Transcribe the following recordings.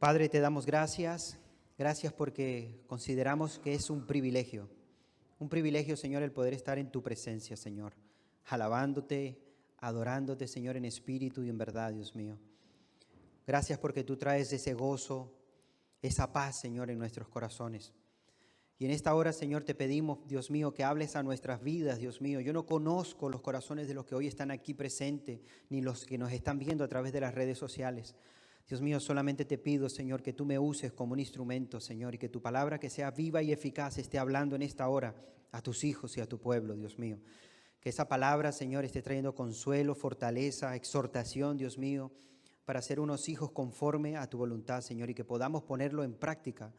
Padre, te damos gracias. Gracias porque consideramos que es un privilegio, Señor, el poder estar en tu presencia, Señor, alabándote, adorándote, Señor, en espíritu y en verdad, Dios mío. Gracias porque tú traes ese gozo, esa paz, Señor, en nuestros corazones. Y en esta hora, Señor, te pedimos, Dios mío, que hables a nuestras vidas, Dios mío. Yo no conozco los corazones de los que hoy están aquí presentes, ni los que nos están viendo a través de las redes sociales. Dios mío, solamente te pido, Señor, que tú me uses como un instrumento, Señor, y que tu palabra, que sea viva y eficaz, esté hablando en esta hora a tus hijos y a tu pueblo, Dios mío. Que esa palabra, Señor, esté trayendo consuelo, fortaleza, exhortación, Dios mío, para ser unos hijos conforme a tu voluntad, Señor, y que podamos ponerlo en práctica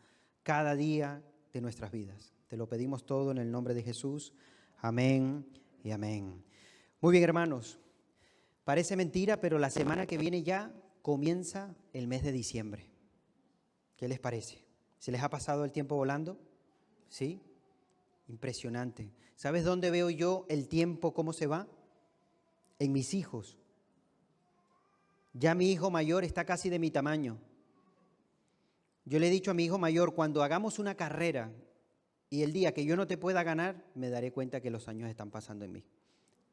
cada día de nuestras vidas. Te lo pedimos todo en el nombre de Jesús. Amén y amén. Muy bien, hermanos. Parece mentira, pero la semana que viene ya comienza el mes de diciembre. ¿Qué les parece? ¿Se les ha pasado el tiempo volando? ¿Sí? Impresionante. ¿Sabes dónde veo yo el tiempo, cómo se va? En mis hijos. Ya mi hijo mayor está casi de mi tamaño. Yo le he dicho a mi hijo mayor, cuando hagamos una carrera y el día que yo no te pueda ganar, me daré cuenta que los años están pasando en mí.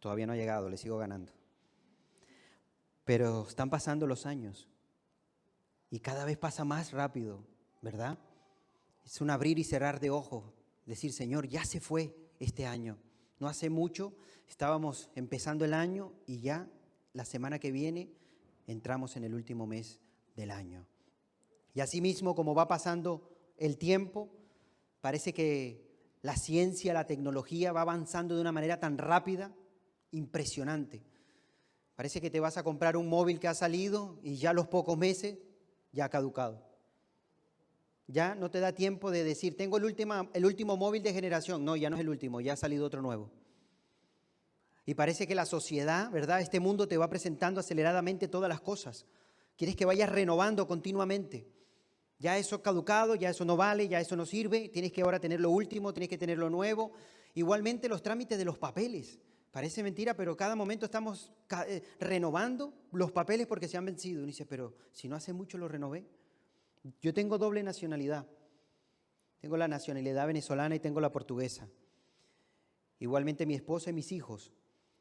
Todavía no ha llegado, le sigo ganando. Pero están pasando los años y cada vez pasa más rápido, ¿verdad? Es un abrir y cerrar de ojos, decir, Señor, ya se fue este año. No hace mucho estábamos empezando el año y ya la semana que viene entramos en el último mes del año. Y asimismo, como va pasando el tiempo, parece que la ciencia, la tecnología va avanzando de una manera tan rápida, impresionante. Parece que te vas a comprar un móvil que ha salido y ya a los pocos meses ya ha caducado. Ya no te da tiempo de decir, tengo el último móvil de generación. No, ya no es el último, ya ha salido otro nuevo. Y parece que la sociedad, ¿verdad? Este mundo te va presentando aceleradamente todas las cosas. Quieres que vayas renovando continuamente. Ya eso ha caducado, ya eso no vale, ya eso no sirve. Tienes que ahora tener lo último, tienes que tener lo nuevo. Igualmente los trámites de los papeles. Parece mentira, pero cada momento estamos renovando los papeles porque se han vencido. Y dice, pero si no hace mucho lo renové. Yo tengo doble nacionalidad. Tengo la nacionalidad venezolana y tengo la portuguesa. Igualmente mi esposa y mis hijos.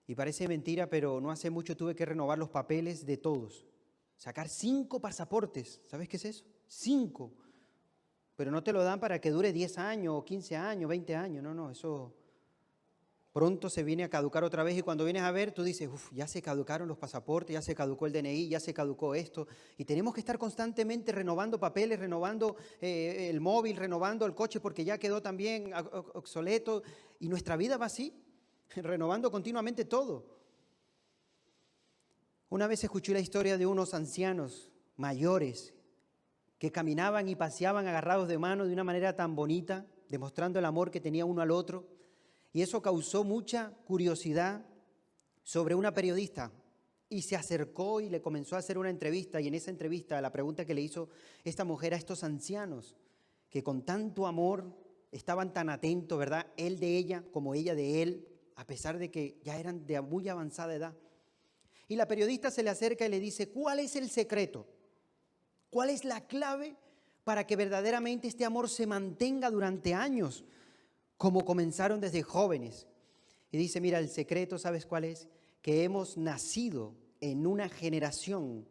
Y parece mentira, pero no hace mucho tuve que renovar los papeles de todos. Sacar 5 pasaportes. ¿Sabes qué es eso? 5. Pero no te lo dan para que dure 10 años, o 15 años, 20 años. No, eso pronto se viene a caducar otra vez y cuando vienes a ver, tú dices, ya se caducaron los pasaportes, ya se caducó el DNI, ya se caducó esto. Y tenemos que estar constantemente renovando papeles, renovando el móvil, renovando el coche porque ya quedó también obsoleto. Y nuestra vida va así, renovando continuamente todo. Una vez escuché la historia de unos ancianos mayores que caminaban y paseaban agarrados de mano de una manera tan bonita, demostrando el amor que tenía uno al otro. Y eso causó mucha curiosidad sobre una periodista y se acercó y le comenzó a hacer una entrevista. Y en esa entrevista, la pregunta que le hizo esta mujer a estos ancianos, que con tanto amor estaban tan atentos, ¿verdad? Él de ella como ella de él, a pesar de que ya eran de muy avanzada edad. Y la periodista se le acerca y le dice, ¿cuál es el secreto? ¿Cuál es la clave para que verdaderamente este amor se mantenga durante años, como comenzaron desde jóvenes? Y dice, mira, el secreto, ¿sabes cuál es? Que hemos nacido en una generación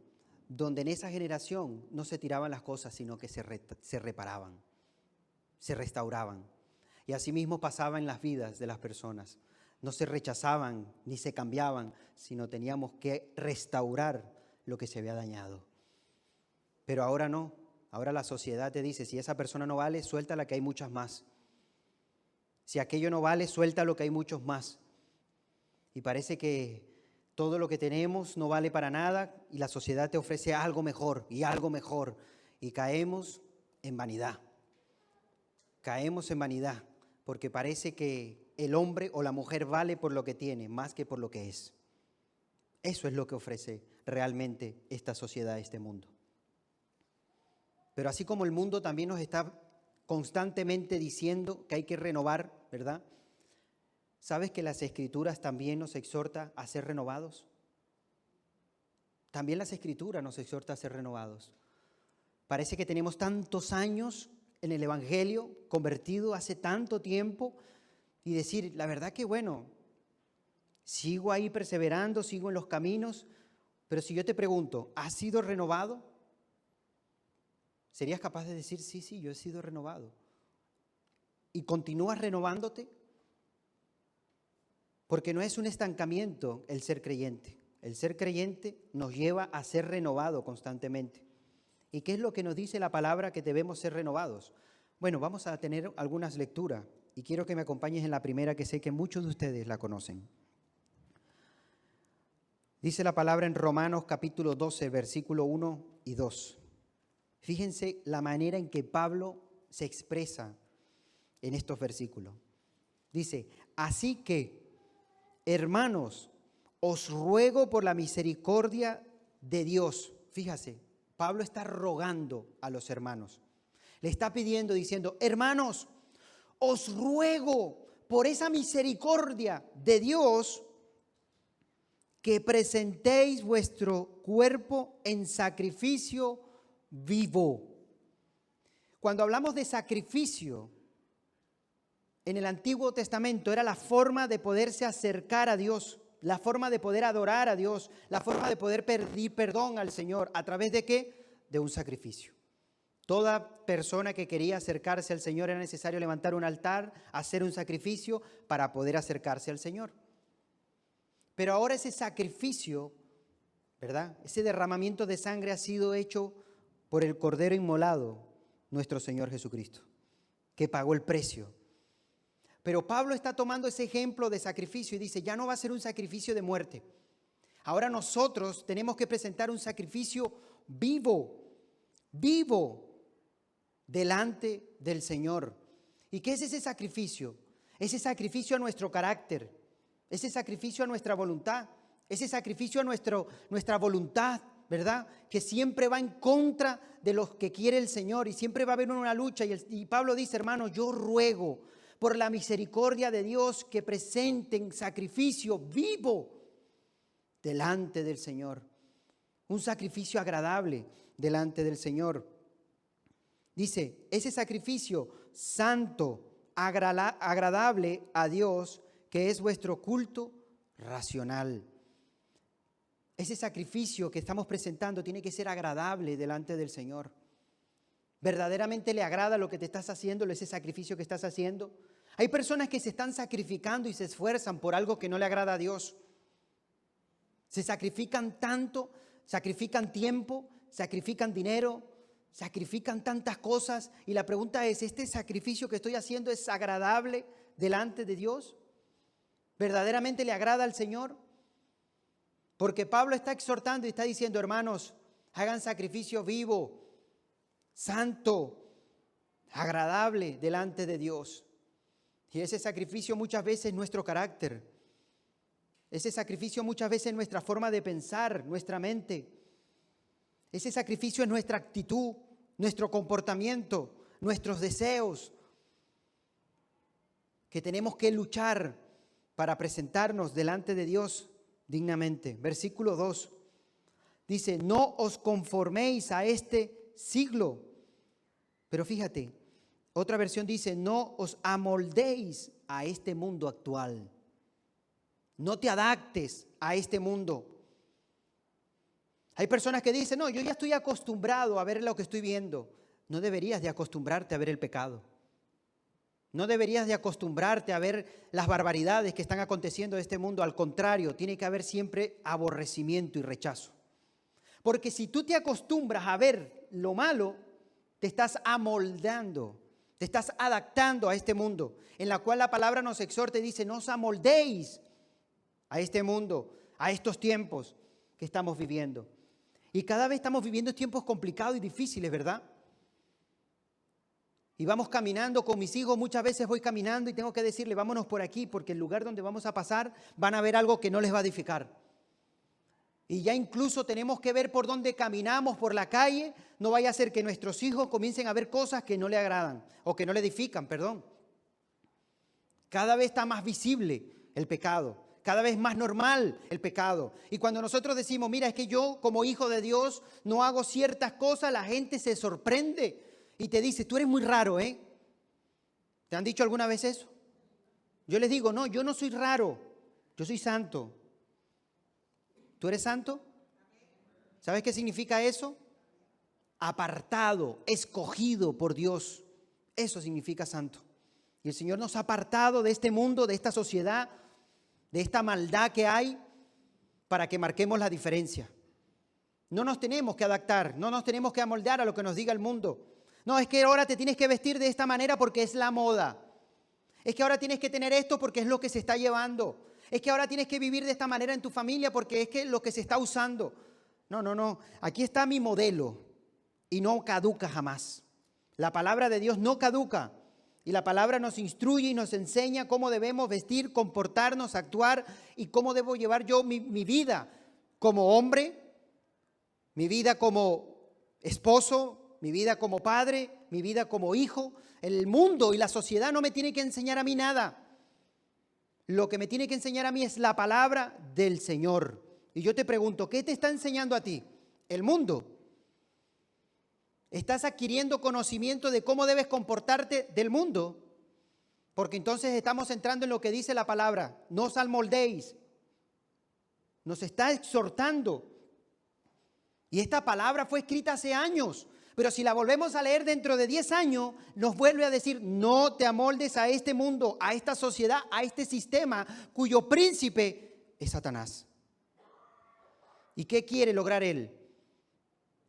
donde en esa generación no se tiraban las cosas, sino que se reparaban, se restauraban. Y así mismo pasaba en las vidas de las personas. No se rechazaban ni se cambiaban, sino teníamos que restaurar lo que se había dañado. Pero ahora no, ahora la sociedad te dice, si esa persona no vale, suéltala que hay muchas más. Si aquello no vale, suéltalo que hay muchos más. Y parece que todo lo que tenemos no vale para nada y la sociedad te ofrece algo mejor y algo mejor. Y caemos en vanidad. Caemos en vanidad porque parece que el hombre o la mujer vale por lo que tiene más que por lo que es. Eso es lo que ofrece realmente esta sociedad, este mundo. Pero así como el mundo también nos está constantemente diciendo que hay que renovar, ¿verdad? ¿Sabes que las Escrituras también nos exhorta a ser renovados? También las Escrituras nos exhorta a ser renovados. Parece que tenemos tantos años en el Evangelio, convertido hace tanto tiempo, y decir, la verdad que bueno, sigo ahí perseverando, sigo en los caminos, pero si yo te pregunto, ¿has sido renovado? ¿Serías capaz de decir, sí, yo he sido renovado? ¿Y continúas renovándote? Porque no es un estancamiento el ser creyente. El ser creyente nos lleva a ser renovado constantemente. ¿Y qué es lo que nos dice la palabra que debemos ser renovados? Bueno, vamos a tener algunas lecturas y quiero que me acompañes en la primera, que sé que muchos de ustedes la conocen. Dice la palabra en Romanos capítulo 12, versículo 1 y 2. Fíjense la manera en que Pablo se expresa en estos versículos. Dice, así que, hermanos, os ruego por la misericordia de Dios. Fíjase, Pablo está rogando a los hermanos. Le está pidiendo, diciendo, hermanos, os ruego por esa misericordia de Dios que presentéis vuestro cuerpo en sacrificio vivo. Cuando hablamos de sacrificio, en el Antiguo Testamento era la forma de poderse acercar a Dios, la forma de poder adorar a Dios, la forma de poder pedir perdón al Señor. ¿A través de qué? De un sacrificio. Toda persona que quería acercarse al Señor era necesario levantar un altar, hacer un sacrificio para poder acercarse al Señor. Pero ahora ese sacrificio, ¿verdad? Ese derramamiento de sangre ha sido hecho por el Cordero inmolado, nuestro Señor Jesucristo, que pagó el precio. Pero Pablo está tomando ese ejemplo de sacrificio y dice, ya no va a ser un sacrificio de muerte. Ahora nosotros tenemos que presentar un sacrificio vivo delante del Señor. ¿Y qué es ese sacrificio? Ese sacrificio a nuestro carácter, ese sacrificio a nuestra voluntad, ese sacrificio a nuestra voluntad, ¿verdad? Que siempre va en contra de lo que quiere el Señor y siempre va a haber una lucha. Y Pablo dice, hermanos, yo ruego por la misericordia de Dios que presenten sacrificio vivo delante del Señor. Un sacrificio agradable delante del Señor. Dice, ese sacrificio santo, agradable a Dios, que es vuestro culto racional. Ese sacrificio que estamos presentando tiene que ser agradable delante del Señor. ¿Verdaderamente le agrada lo que te estás haciendo, ese sacrificio que estás haciendo? Hay personas que se están sacrificando y se esfuerzan por algo que no le agrada a Dios. Se sacrifican tanto, sacrifican tiempo, sacrifican dinero, sacrifican tantas cosas. Y la pregunta es, ¿este sacrificio que estoy haciendo es agradable delante de Dios? ¿Verdaderamente le agrada al Señor? Porque Pablo está exhortando y está diciendo, hermanos, hagan sacrificio vivo, santo, agradable delante de Dios. Y ese sacrificio muchas veces es nuestro carácter. Ese sacrificio muchas veces es nuestra forma de pensar, nuestra mente. Ese sacrificio es nuestra actitud, nuestro comportamiento, nuestros deseos, que tenemos que luchar para presentarnos delante de Dios dignamente. Versículo 2 dice, no os conforméis a este siglo. Pero fíjate, otra versión dice, no os amoldéis a este mundo actual. No te adaptes a este mundo. Hay personas que dicen, no, yo ya estoy acostumbrado a ver lo que estoy viendo. No deberías de acostumbrarte a ver el pecado. No deberías de acostumbrarte a ver las barbaridades que están aconteciendo en este mundo. Al contrario, tiene que haber siempre aborrecimiento y rechazo. Porque si tú te acostumbras a ver lo malo, te estás amoldando, te estás adaptando a este mundo, en la cual la palabra nos exhorta y dice, no os amoldéis a este mundo, a estos tiempos que estamos viviendo. Y cada vez estamos viviendo tiempos complicados y difíciles, ¿verdad? Y vamos caminando con mis hijos, muchas veces voy caminando y tengo que decirle, vámonos por aquí, porque el lugar donde vamos a pasar van a ver algo que no les va a edificar. Y ya incluso tenemos que ver por dónde caminamos por la calle, no vaya a ser que nuestros hijos comiencen a ver cosas que no le agradan, o que no le edifican, perdón. Cada vez está más visible el pecado, cada vez más normal el pecado. Y cuando nosotros decimos, mira, es que yo como hijo de Dios no hago ciertas cosas, la gente se sorprende y te dice, tú eres muy raro, ¿eh? ¿Te han dicho alguna vez eso? Yo les digo, no, yo no soy raro, yo soy santo. ¿Tú eres santo? ¿Sabes qué significa eso? Apartado, escogido por Dios. Eso significa santo. Y el Señor nos ha apartado de este mundo, de esta sociedad, de esta maldad que hay, para que marquemos la diferencia. No nos tenemos que adaptar, no nos tenemos que amoldar a lo que nos diga el mundo. No, es que ahora te tienes que vestir de esta manera porque es la moda. Es que ahora tienes que tener esto porque es lo que se está llevando. Es que ahora tienes que vivir de esta manera en tu familia porque es que lo que se está usando. No. Aquí está mi modelo y no caduca jamás. La palabra de Dios no caduca. Y la palabra nos instruye y nos enseña cómo debemos vestir, comportarnos, actuar y cómo debo llevar yo mi vida como hombre, mi vida como esposo, mi vida como padre, mi vida como hijo. El mundo y la sociedad no me tiene que enseñar a mí nada. Lo que me tiene que enseñar a mí es la palabra del Señor. Y yo te pregunto, ¿qué te está enseñando a ti? El mundo. ¿Estás adquiriendo conocimiento de cómo debes comportarte del mundo? Porque entonces estamos entrando en lo que dice la palabra. No os amoldéis. Nos está exhortando. Y esta palabra fue escrita hace años. Pero si la volvemos a leer dentro de 10 años, nos vuelve a decir, no te amoldes a este mundo, a esta sociedad, a este sistema, cuyo príncipe es Satanás. ¿Y qué quiere lograr él?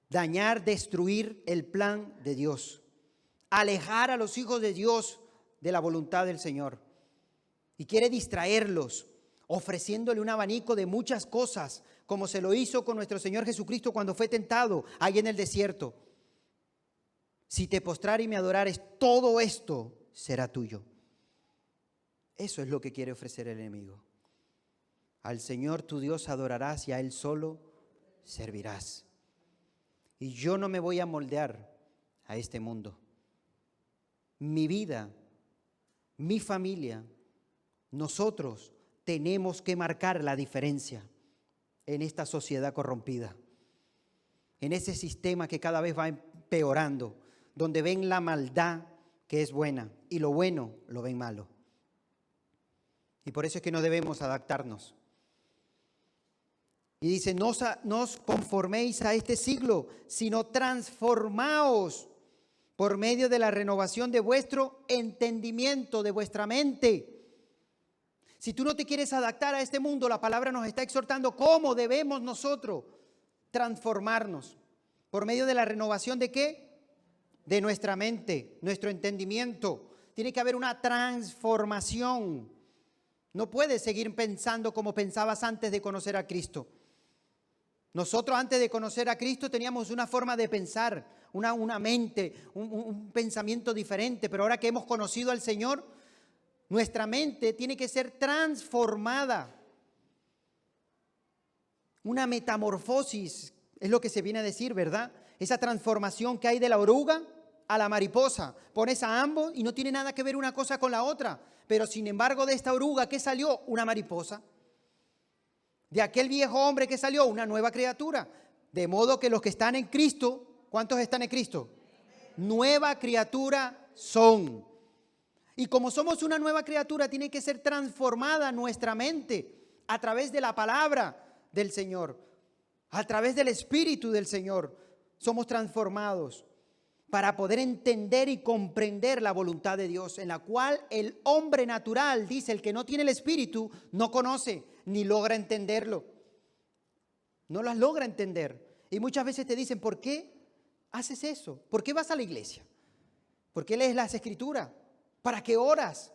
Dañar, destruir el plan de Dios, alejar a los hijos de Dios de la voluntad del Señor. Y quiere distraerlos, ofreciéndole un abanico de muchas cosas, como se lo hizo con nuestro Señor Jesucristo cuando fue tentado ahí en el desierto. Si te postrares y me adorares, todo esto será tuyo. Eso es lo que quiere ofrecer el enemigo. Al Señor tu Dios adorarás y a Él solo servirás. Y yo no me voy a moldear a este mundo. Mi vida, mi familia, nosotros tenemos que marcar la diferencia en esta sociedad corrompida, en ese sistema que cada vez va empeorando, donde ven la maldad que es buena y lo bueno lo ven malo. Y por eso es que no debemos adaptarnos. Y dice, no os conforméis a este siglo, sino transformaos por medio de la renovación de vuestro entendimiento, de vuestra mente. Si tú no te quieres adaptar a este mundo, la palabra nos está exhortando cómo debemos nosotros transformarnos. ¿Por medio de la renovación de qué? De nuestra mente, nuestro entendimiento. Tiene que haber una transformación. No puedes seguir pensando como pensabas antes de conocer a Cristo. Nosotros antes de conocer a Cristo teníamos una forma de pensar, una mente, un pensamiento diferente, pero ahora que hemos conocido al Señor, nuestra mente tiene que ser transformada. Una metamorfosis es lo que se viene a decir, ¿verdad? Esa transformación que hay de la oruga a la mariposa. Pones a ambos y no tiene nada que ver una cosa con la otra. Pero sin embargo de esta oruga, ¿qué salió? Una mariposa. De aquel viejo hombre que salió, una nueva criatura. De modo que los que están en Cristo, ¿cuántos están en Cristo? Nueva criatura son. Y como somos una nueva criatura, tiene que ser transformada nuestra mente a través de la palabra del Señor, a través del Espíritu del Señor. Somos transformados para poder entender y comprender la voluntad de Dios, en la cual el hombre natural, dice, el que no tiene el Espíritu, no conoce ni logra entenderlo. No las logra entender. Y muchas veces te dicen, ¿por qué haces eso? ¿Por qué vas a la iglesia? ¿Por qué lees las Escrituras? ¿Para qué oras?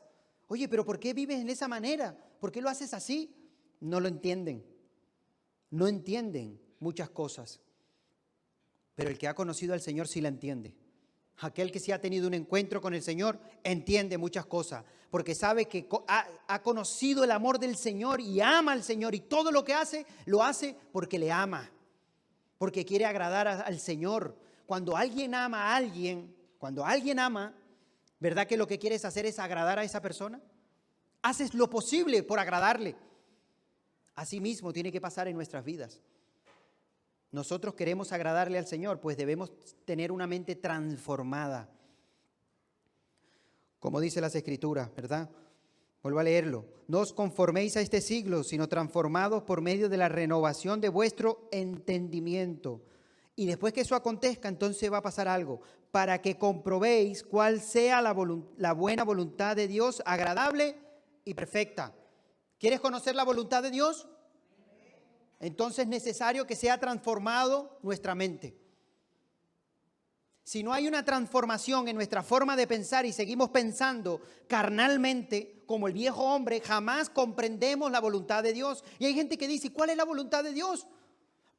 Oye, pero ¿por qué vives en esa manera? ¿Por qué lo haces así? No lo entienden. No entienden muchas cosas. Pero el que ha conocido al Señor sí la entiende. Aquel que sí ha tenido un encuentro con el Señor entiende muchas cosas, porque sabe que ha conocido el amor del Señor y ama al Señor, y todo lo que hace, lo hace porque le ama, porque quiere agradar al Señor. Cuando alguien ama a alguien, ¿verdad que lo que quieres hacer es agradar a esa persona? Haces lo posible por agradarle. Así mismo tiene que pasar en nuestras vidas. Nosotros queremos agradarle al Señor, pues debemos tener una mente transformada. Como dice las Escrituras, ¿verdad? Vuelvo a leerlo. No os conforméis a este siglo, sino transformados por medio de la renovación de vuestro entendimiento. Y después que eso acontezca, entonces va a pasar algo. Para que comprobéis cuál sea la buena voluntad de Dios, agradable y perfecta. ¿Quieres conocer la voluntad de Dios? Entonces es necesario que sea transformado nuestra mente. Si no hay una transformación en nuestra forma de pensar y seguimos pensando carnalmente como el viejo hombre, jamás comprendemos la voluntad de Dios. Y hay gente que dice, ¿cuál es la voluntad de Dios?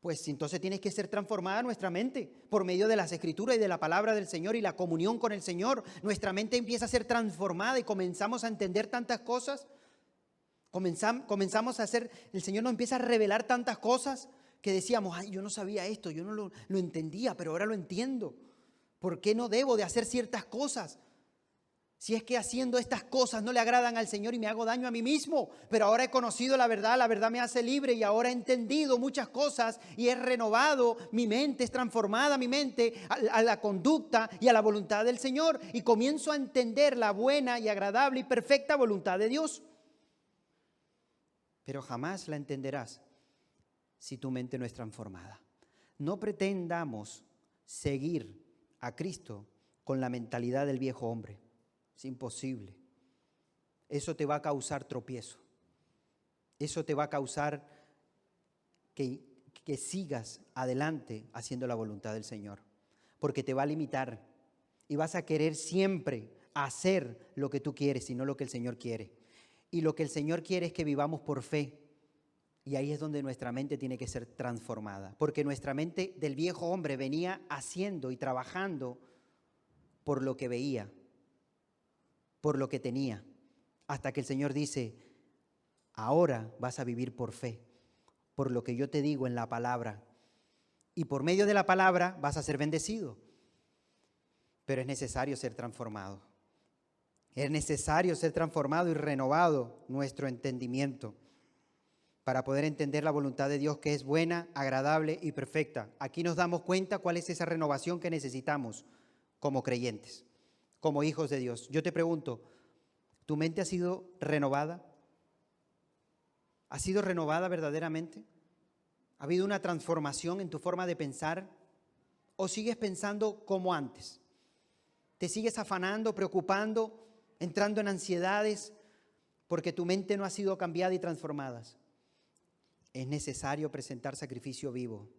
Pues entonces tiene que ser transformada nuestra mente por medio de las Escrituras y de la palabra del Señor y la comunión con el Señor. Nuestra mente empieza a ser transformada y comenzamos a entender tantas cosas. Comenzamos a hacer, el Señor nos empieza a revelar tantas cosas que decíamos, ay, yo no sabía esto, yo no lo entendía, pero ahora lo entiendo. ¿Por qué no debo de hacer ciertas cosas? Si es que haciendo estas cosas no le agradan al Señor y me hago daño a mí mismo, pero ahora he conocido la verdad me hace libre y ahora he entendido muchas cosas y he renovado mi mente, es transformada mi mente a la conducta y a la voluntad del Señor y comienzo a entender la buena y agradable y perfecta voluntad de Dios. Pero jamás la entenderás si tu mente no es transformada. No pretendamos seguir a Cristo con la mentalidad del viejo hombre. Es imposible. Eso te va a causar tropiezo. Eso te va a causar que sigas adelante haciendo la voluntad del Señor. Porque te va a limitar y vas a querer siempre hacer lo que tú quieres y no lo que el Señor quiere. Y lo que el Señor quiere es que vivamos por fe. Y ahí es donde nuestra mente tiene que ser transformada. Porque nuestra mente del viejo hombre venía haciendo y trabajando por lo que veía, por lo que tenía. Hasta que el Señor dice, ahora vas a vivir por fe, por lo que yo te digo en la palabra. Y por medio de la palabra vas a ser bendecido. Pero es necesario ser transformado. Es necesario ser transformado y renovado nuestro entendimiento para poder entender la voluntad de Dios que es buena, agradable y perfecta. Aquí nos damos cuenta cuál es esa renovación que necesitamos como creyentes, como hijos de Dios. Yo te pregunto, ¿tu mente ha sido renovada? ¿Ha sido renovada verdaderamente? ¿Ha habido una transformación en tu forma de pensar? ¿O sigues pensando como antes? ¿Te sigues afanando, preocupando, entrando en ansiedades porque tu mente no ha sido cambiada y transformada? Es necesario presentar sacrificio vivo.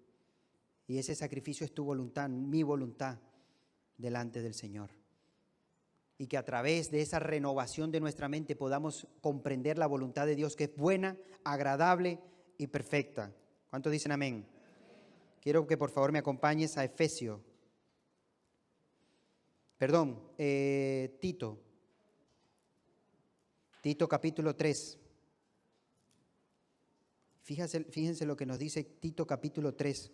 Y ese sacrificio es tu voluntad, mi voluntad, delante del Señor. Y que a través de esa renovación de nuestra mente podamos comprender la voluntad de Dios que es buena, agradable y perfecta. ¿Cuántos dicen amén? Quiero que por favor me acompañes a Tito capítulo 3. Fíjense lo que nos dice Tito capítulo 3.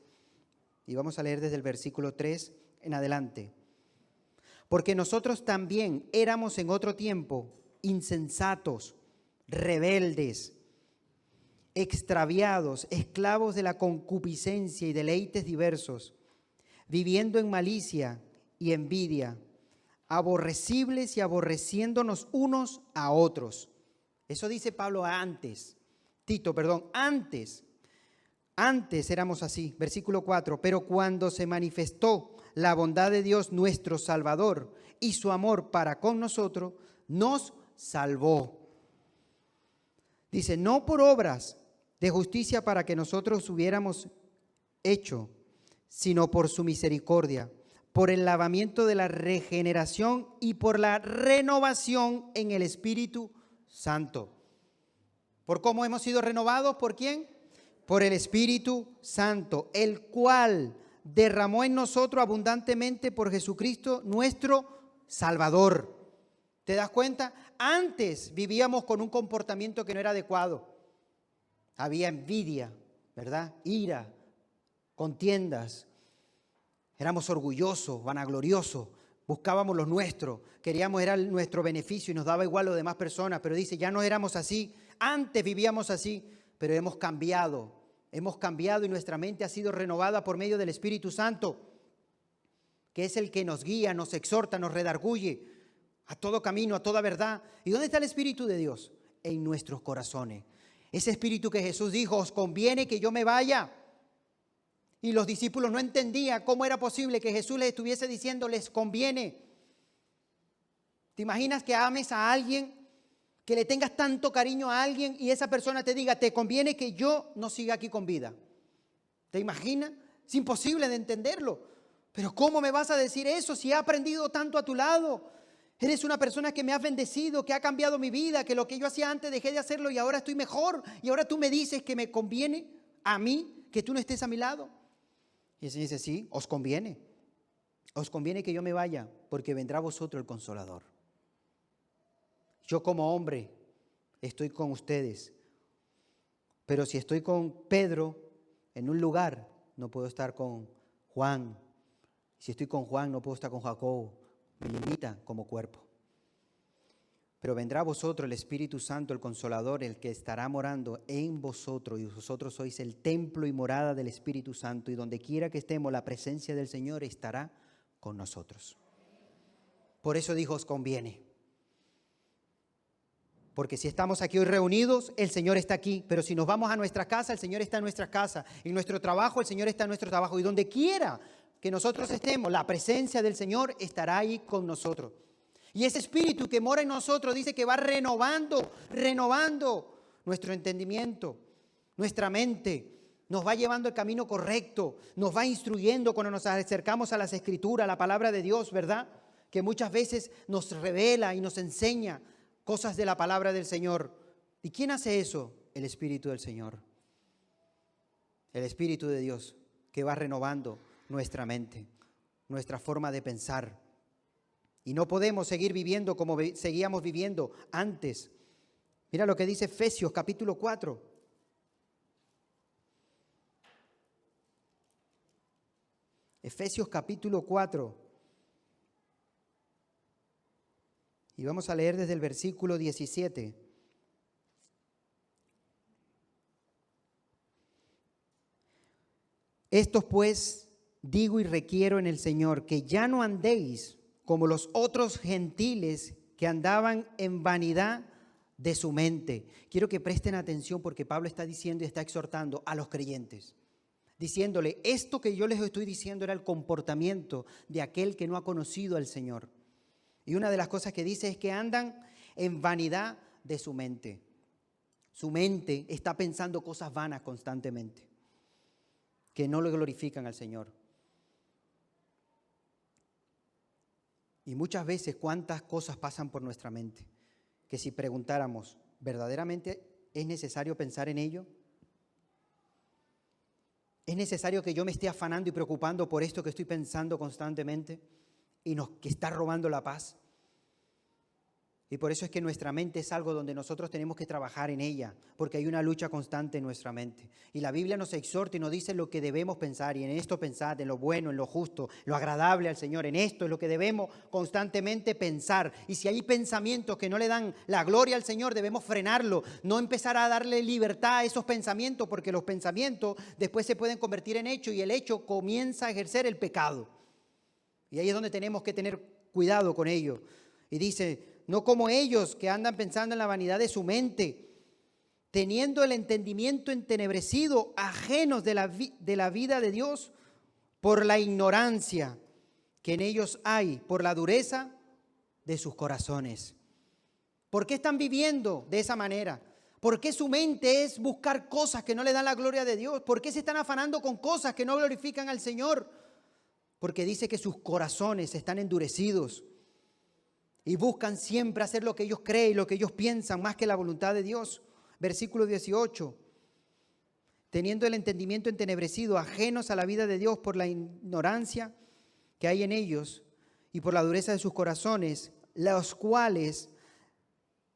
Y vamos a leer desde el versículo 3 en adelante. Porque nosotros también éramos en otro tiempo insensatos, rebeldes, extraviados, esclavos de la concupiscencia y deleites diversos, viviendo en malicia y envidia, aborrecibles y aborreciéndonos unos a otros. Eso dice Pablo Antes éramos así. Versículo 4. Pero cuando se manifestó la bondad de Dios nuestro Salvador y su amor para con nosotros, nos salvó. Dice, no por obras de justicia para que nosotros hubiéramos hecho, sino por su misericordia, por el lavamiento de la regeneración y por la renovación en el Espíritu Santo. ¿Por cómo hemos sido renovados? ¿Por quién? Por el Espíritu Santo, el cual derramó en nosotros abundantemente por Jesucristo nuestro Salvador. ¿Te das cuenta? Antes vivíamos con un comportamiento que no era adecuado. Había envidia, ¿verdad? Ira, contiendas. Éramos orgullosos, vanagloriosos. Buscábamos lo nuestro. Queríamos, era nuestro beneficio y nos daba igual a las demás personas. Pero dice, ya no éramos así. Antes vivíamos así. pero hemos cambiado y nuestra mente ha sido renovada por medio del Espíritu Santo, que es el que nos guía, nos exhorta, nos redarguye a todo camino, a toda verdad. ¿Y dónde está el Espíritu de Dios? En nuestros corazones. Ese Espíritu que Jesús dijo, os conviene que yo me vaya. Y los discípulos no entendían cómo era posible que Jesús les estuviese diciendo, les conviene. ¿Te imaginas que ames a alguien, que le tengas tanto cariño a alguien y esa persona te diga, te conviene que yo no siga aquí con vida? ¿Te imaginas? Es imposible de entenderlo. Pero ¿cómo me vas a decir eso si he aprendido tanto a tu lado? Eres una persona que me has bendecido, que ha cambiado mi vida, que lo que yo hacía antes dejé de hacerlo y ahora estoy mejor. Y ahora tú me dices que me conviene a mí que tú no estés a mi lado. Y el Señor dice, sí, os conviene. Os conviene que yo me vaya porque vendrá a vosotros el Consolador. Yo como hombre estoy con ustedes. Pero si estoy con Pedro en un lugar, no puedo estar con Juan. Si estoy con Juan, no puedo estar con Jacobo. Me limita como cuerpo. Pero vendrá a vosotros el Espíritu Santo, el Consolador, el que estará morando en vosotros, y vosotros sois el templo y morada del Espíritu Santo, y donde quiera que estemos, la presencia del Señor estará con nosotros. Por eso dijo, os conviene. Porque si estamos aquí hoy reunidos, el Señor está aquí. Pero si nos vamos a nuestra casa, el Señor está en nuestra casa. En nuestro trabajo, el Señor está en nuestro trabajo. Y donde quiera que nosotros estemos, la presencia del Señor estará ahí con nosotros. Y ese Espíritu que mora en nosotros dice que va renovando nuestro entendimiento, nuestra mente. Nos va llevando el camino correcto, nos va instruyendo cuando nos acercamos a las Escrituras, a la palabra de Dios, ¿verdad? Que muchas veces nos revela y nos enseña cosas de la palabra del Señor. ¿Y quién hace eso? El Espíritu del Señor. El Espíritu de Dios que va renovando nuestra mente, nuestra forma de pensar. Y no podemos seguir viviendo como seguíamos viviendo antes. Mira lo que dice Efesios capítulo 4. Efesios capítulo 4. Y vamos a leer desde el versículo 17. Esto pues digo y requiero en el Señor, que ya no andéis como los otros gentiles que andaban en vanidad de su mente. Quiero que presten atención porque Pablo está diciendo y está exhortando a los creyentes, diciéndole, esto que yo les estoy diciendo era el comportamiento de aquel que no ha conocido al Señor. Y una de las cosas que dice es que andan en vanidad de su mente. Su mente está pensando cosas vanas constantemente, que no le glorifican al Señor. Y muchas veces cuántas cosas pasan por nuestra mente, que si preguntáramos, ¿verdaderamente es necesario pensar en ello? ¿Es necesario que yo me esté afanando y preocupando por esto que estoy pensando constantemente y que está robando la paz? Y por eso es que nuestra mente es algo donde nosotros tenemos que trabajar en ella, porque hay una lucha constante en nuestra mente. Y la Biblia nos exhorta y nos dice lo que debemos pensar, y en esto pensad, en lo bueno, en lo justo, lo agradable al Señor. En esto es lo que debemos constantemente pensar. Y si hay pensamientos que no le dan la gloria al Señor, debemos frenarlo, no empezar a darle libertad a esos pensamientos, porque los pensamientos después se pueden convertir en hechos y el hecho comienza a ejercer el pecado. Y ahí es donde tenemos que tener cuidado con ello. Y dice, no como ellos que andan pensando en la vanidad de su mente, teniendo el entendimiento entenebrecido, ajenos de la vida de Dios, por la ignorancia que en ellos hay, por la dureza de sus corazones. ¿Por qué están viviendo de esa manera? ¿Por qué su mente es buscar cosas que no le dan la gloria de Dios? ¿Por qué se están afanando con cosas que no glorifican al Señor? Porque dice que sus corazones están endurecidos. Y buscan siempre hacer lo que ellos creen y lo que ellos piensan más que la voluntad de Dios. Versículo 18. Teniendo el entendimiento entenebrecido, ajenos a la vida de Dios por la ignorancia que hay en ellos y por la dureza de sus corazones, los cuales,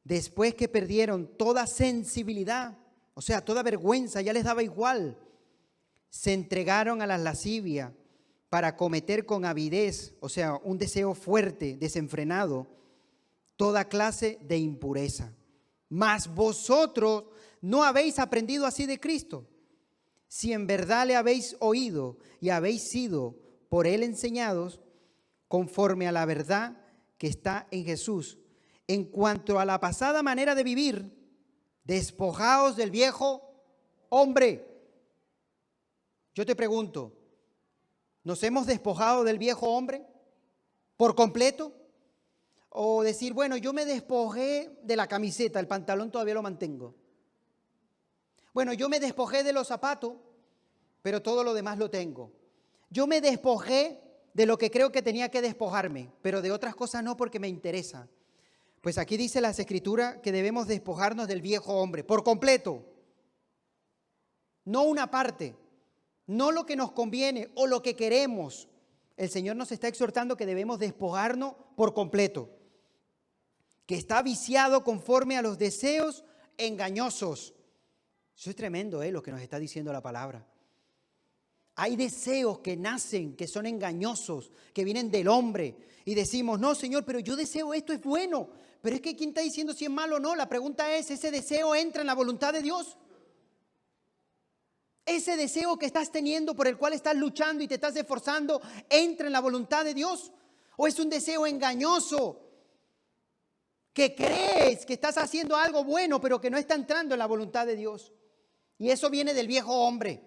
después que perdieron toda sensibilidad, o sea, toda vergüenza, ya les daba igual, se entregaron a la lascivia para cometer con avidez, o sea, un deseo fuerte, desenfrenado, toda clase de impureza. Mas vosotros no habéis aprendido así de Cristo. Si en verdad le habéis oído y habéis sido por él enseñados, conforme a la verdad que está en Jesús. En cuanto a la pasada manera de vivir, despojaos del viejo hombre. Yo te pregunto, ¿nos hemos despojado del viejo hombre por completo? O decir, bueno, yo me despojé de la camiseta, el pantalón todavía lo mantengo. Bueno, yo me despojé de los zapatos, pero todo lo demás lo tengo. Yo me despojé de lo que creo que tenía que despojarme, pero de otras cosas no porque me interesa. Pues aquí dice las Escrituras que debemos despojarnos del viejo hombre por completo. No una parte, no lo que nos conviene o lo que queremos. El Señor nos está exhortando que debemos despojarnos por completo, que está viciado conforme a los deseos engañosos. Eso es tremendo, lo que nos está diciendo la palabra. Hay deseos que nacen, que son engañosos, que vienen del hombre. Y decimos, no, Señor, pero yo deseo esto, es bueno. Pero es que ¿quién está diciendo si es malo o no? La pregunta es, ¿ese deseo entra en la voluntad de Dios? Ese deseo que estás teniendo, por el cual estás luchando y te estás esforzando, ¿entra en la voluntad de Dios? ¿O es un deseo engañoso que crees que estás haciendo algo bueno, pero que no está entrando en la voluntad de Dios? Y eso viene del viejo hombre.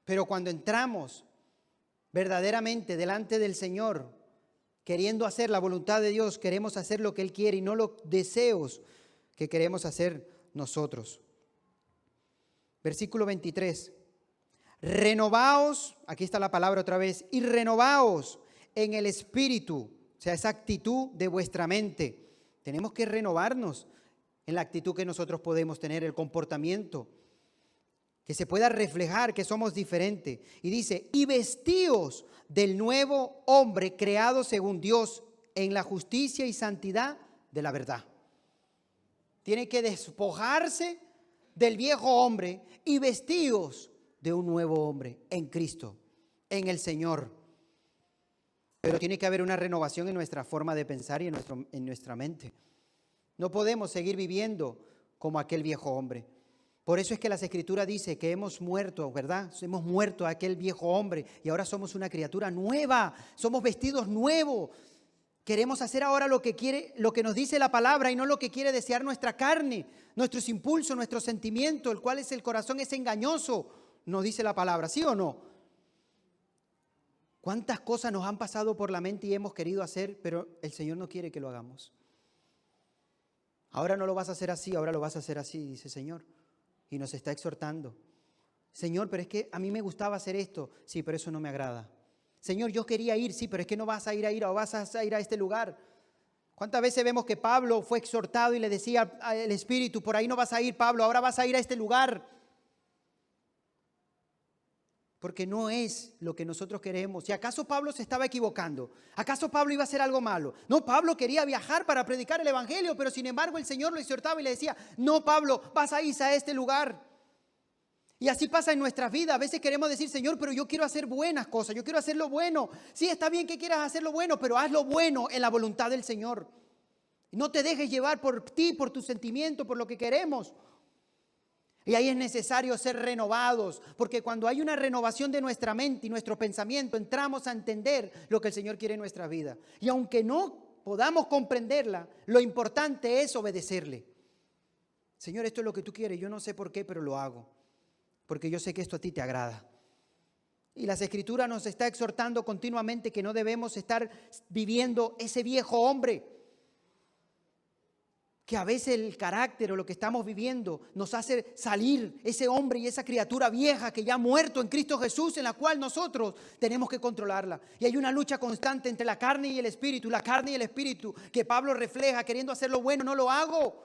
Pero cuando entramos verdaderamente delante del Señor, queriendo hacer la voluntad de Dios, queremos hacer lo que Él quiere y no los deseos que queremos hacer nosotros. Versículo 23. Renovaos, aquí está la palabra otra vez, y renovaos en el espíritu, o sea, esa actitud de vuestra mente. Tenemos que renovarnos en la actitud que nosotros podemos tener, el comportamiento, que se pueda reflejar que somos diferentes. Y dice, y vestíos del nuevo hombre creado según Dios en la justicia y santidad de la verdad. Tiene que despojarse del viejo hombre y vestíos de un nuevo hombre en Cristo, en el Señor. Pero tiene que haber una renovación en nuestra forma de pensar y en nuestra mente. No podemos seguir viviendo como aquel viejo hombre. Por eso es que las Escrituras dice que hemos muerto, ¿verdad? Hemos muerto a aquel viejo hombre y ahora somos una criatura nueva, somos vestidos nuevos. Queremos hacer ahora lo que quiere, lo que nos dice la palabra y no lo que quiere desear nuestra carne, nuestros impulsos, nuestros sentimientos, el cual es el corazón, es engañoso, nos dice la palabra, ¿sí o no? ¿Cuántas cosas nos han pasado por la mente y hemos querido hacer, pero el Señor no quiere que lo hagamos? Ahora no lo vas a hacer así, ahora lo vas a hacer así, dice el Señor. Y nos está exhortando. Señor, pero es que a mí me gustaba hacer esto. Sí, pero eso no me agrada. Señor, yo quería ir, sí, pero es que no vas a ir o vas a ir a este lugar. ¿Cuántas veces vemos que Pablo fue exhortado y le decía al Espíritu, por ahí no vas a ir, Pablo, ahora vas a ir a este lugar? Porque no es lo que nosotros queremos. ¿Y acaso Pablo se estaba equivocando? ¿Acaso Pablo iba a hacer algo malo? No, Pablo quería viajar para predicar el Evangelio, pero sin embargo el Señor lo exhortaba y le decía, no, Pablo, vas a ir a este lugar. Y así pasa en nuestras vidas. A veces queremos decir, Señor, pero yo quiero hacer buenas cosas, yo quiero hacer lo bueno. Sí, está bien que quieras hacer lo bueno, pero haz lo bueno en la voluntad del Señor. No te dejes llevar por ti, por tus sentimientos, por lo que queremos. Y ahí es necesario ser renovados, porque cuando hay una renovación de nuestra mente y nuestro pensamiento, entramos a entender lo que el Señor quiere en nuestra vida. Y aunque no podamos comprenderla, lo importante es obedecerle. Señor, esto es lo que tú quieres, yo no sé por qué, pero lo hago, porque yo sé que esto a ti te agrada. Y las Escrituras nos está exhortando continuamente que no debemos estar viviendo ese viejo hombre, que a veces el carácter o lo que estamos viviendo nos hace salir ese hombre y esa criatura vieja que ya ha muerto en Cristo Jesús, en la cual nosotros tenemos que controlarla. Y hay una lucha constante entre la carne y el espíritu, que Pablo refleja queriendo hacer lo bueno, no lo hago.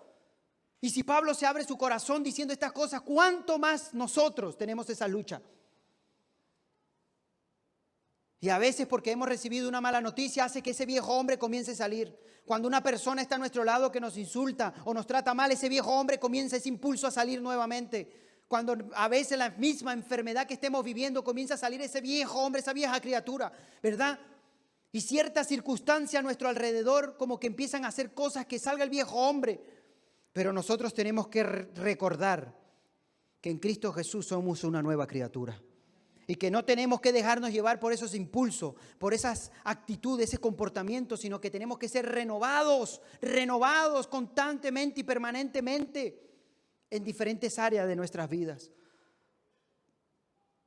Y si Pablo se abre su corazón diciendo estas cosas, ¿cuánto más nosotros tenemos esa lucha? Y a veces porque hemos recibido una mala noticia hace que ese viejo hombre comience a salir. Cuando una persona está a nuestro lado que nos insulta o nos trata mal, ese viejo hombre comienza ese impulso a salir nuevamente. Cuando a veces la misma enfermedad que estemos viviendo comienza a salir ese viejo hombre, esa vieja criatura, ¿verdad? Y ciertas circunstancias a nuestro alrededor como que empiezan a hacer cosas que salga el viejo hombre. Pero nosotros tenemos que recordar que en Cristo Jesús somos una nueva criatura. Y que no tenemos que dejarnos llevar por esos impulsos, por esas actitudes, ese comportamiento, sino que tenemos que ser renovados constantemente y permanentemente en diferentes áreas de nuestras vidas.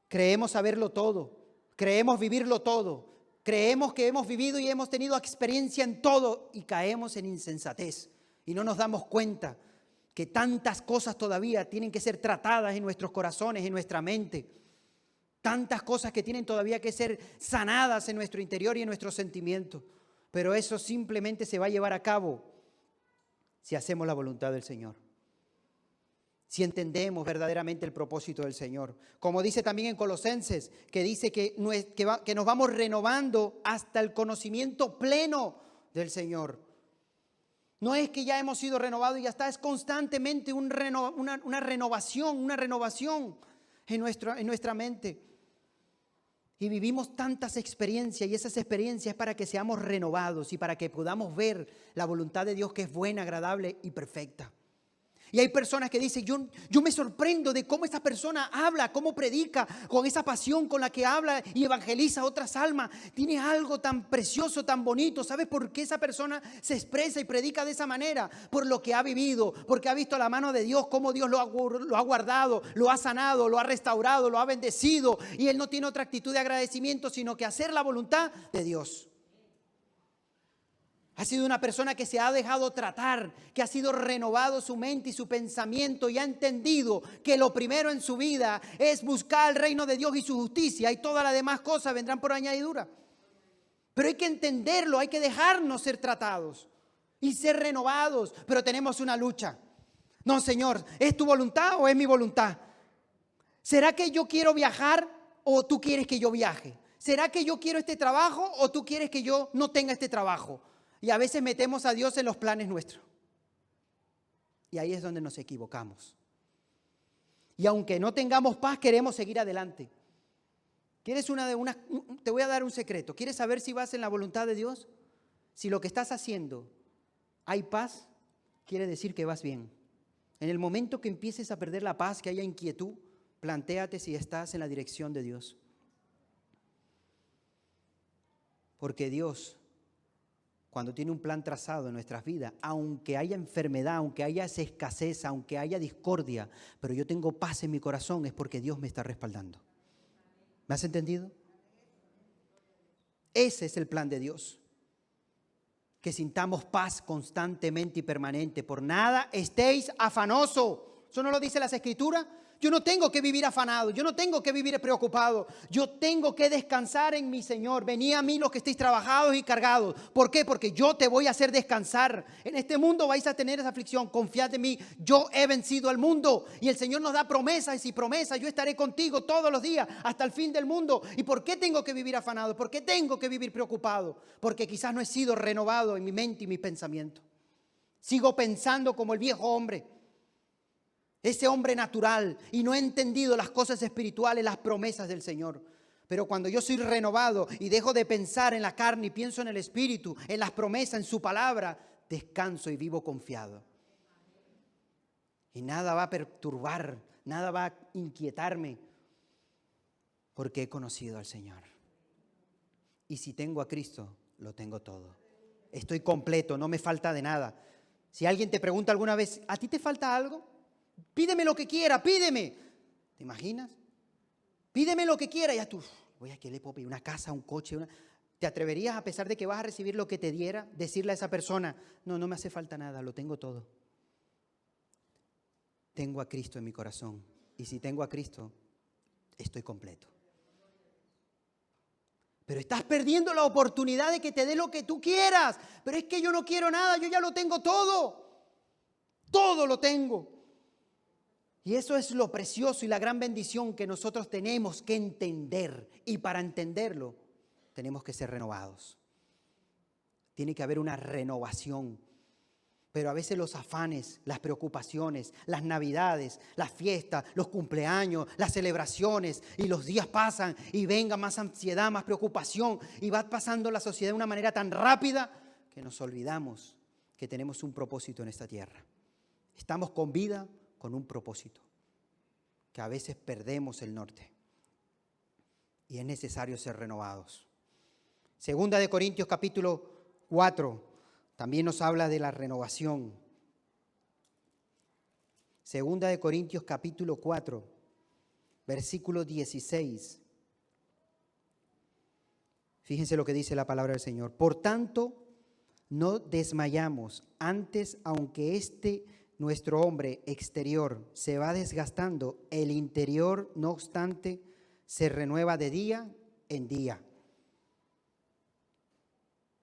Creemos saberlo todo, creemos vivirlo todo, creemos que hemos vivido y hemos tenido experiencia en todo y caemos en insensatez y no nos damos cuenta que tantas cosas todavía tienen que ser tratadas en nuestros corazones, en nuestra mente. Tantas cosas que tienen todavía que ser sanadas en nuestro interior y en nuestros sentimientos. Pero eso simplemente se va a llevar a cabo si hacemos la voluntad del Señor. Si entendemos verdaderamente el propósito del Señor. Como dice también en Colosenses, que dice que nos vamos renovando hasta el conocimiento pleno del Señor. No es que ya hemos sido renovados y ya está, es constantemente una renovación en nuestra mente. Y vivimos tantas experiencias y esas experiencias para que seamos renovados y para que podamos ver la voluntad de Dios que es buena, agradable y perfecta. Y hay personas que dicen, yo me sorprendo de cómo esa persona habla, cómo predica, con esa pasión con la que habla y evangeliza a otras almas. Tiene algo tan precioso, tan bonito. ¿Sabes por qué esa persona se expresa y predica de esa manera? Por lo que ha vivido, porque ha visto la mano de Dios, cómo Dios lo ha guardado, lo ha sanado, lo ha restaurado, lo ha bendecido. Y él no tiene otra actitud de agradecimiento, sino que hacer la voluntad de Dios. Ha sido una persona que se ha dejado tratar, que ha sido renovado su mente y su pensamiento y ha entendido que lo primero en su vida es buscar el reino de Dios y su justicia y todas las demás cosas vendrán por añadidura. Pero hay que entenderlo, hay que dejarnos ser tratados y ser renovados, pero tenemos una lucha. No, Señor, ¿es tu voluntad o es mi voluntad? ¿Será que yo quiero viajar o tú quieres que yo viaje? ¿Será que yo quiero este trabajo o tú quieres que yo no tenga este trabajo? Y a veces metemos a Dios en los planes nuestros. Y ahí es donde nos equivocamos. Y aunque no tengamos paz, queremos seguir adelante. Te voy a dar un secreto. ¿Quieres saber si vas en la voluntad de Dios? Si lo que estás haciendo hay paz, quiere decir que vas bien. En el momento que empieces a perder la paz, que haya inquietud, plantéate si estás en la dirección de Dios. Porque Dios, cuando tiene un plan trazado en nuestras vidas, aunque haya enfermedad, aunque haya escasez, aunque haya discordia, pero yo tengo paz en mi corazón, es porque Dios me está respaldando. ¿Me has entendido? Ese es el plan de Dios. Que sintamos paz constantemente y permanente. Por nada estéis afanosos. ¿Eso no lo dice las Escrituras? Yo no tengo que vivir afanado, yo no tengo que vivir preocupado, yo tengo que descansar en mi Señor. Venid a mí los que estéis trabajados y cargados. ¿Por qué? Porque yo te voy a hacer descansar. En este mundo vais a tener esa aflicción, confiad en mí, yo he vencido al mundo. Y el Señor nos da promesas y promesas, yo estaré contigo todos los días hasta el fin del mundo. ¿Y por qué tengo que vivir afanado? ¿Por qué tengo que vivir preocupado? Porque quizás no he sido renovado en mi mente y mi pensamiento. Sigo pensando como el viejo hombre. Ese hombre natural y no he entendido las cosas espirituales, las promesas del Señor. Pero cuando yo soy renovado y dejo de pensar en la carne y pienso en el Espíritu, en las promesas, en su palabra, descanso y vivo confiado. Y nada va a perturbar, nada va a inquietarme, porque he conocido al Señor. Y si tengo a Cristo, lo tengo todo. Estoy completo, no me falta de nada. Si alguien te pregunta alguna vez, ¿a ti te falta algo? Pídeme lo que quiera, pídeme. ¿Te imaginas? Pídeme lo que quiera. Ya tú, voy a que le puedo pedir una casa, un coche. ¿Te atreverías, a pesar de que vas a recibir lo que te diera, decirle a esa persona, no me hace falta nada, lo tengo todo? Tengo a Cristo en mi corazón. Y si tengo a Cristo, estoy completo. Pero estás perdiendo la oportunidad de que te dé lo que tú quieras. Pero es que yo no quiero nada, yo ya lo tengo todo. Todo lo tengo. Y eso es lo precioso y la gran bendición que nosotros tenemos que entender. Y para entenderlo, tenemos que ser renovados. Tiene que haber una renovación. Pero a veces los afanes, las preocupaciones, las navidades, las fiestas, los cumpleaños, las celebraciones, y los días pasan y venga más ansiedad, más preocupación, y va pasando la sociedad de una manera tan rápida que nos olvidamos que tenemos un propósito en esta tierra. Estamos con vida, con un propósito, que a veces perdemos el norte y es necesario ser renovados. Segunda de Corintios capítulo 4 también nos habla de la renovación. Segunda de Corintios capítulo 4, versículo 16. Fíjense lo que dice la palabra del Señor. Por tanto, no desmayamos. Antes, aunque nuestro hombre exterior se va desgastando, el interior, no obstante, se renueva de día en día.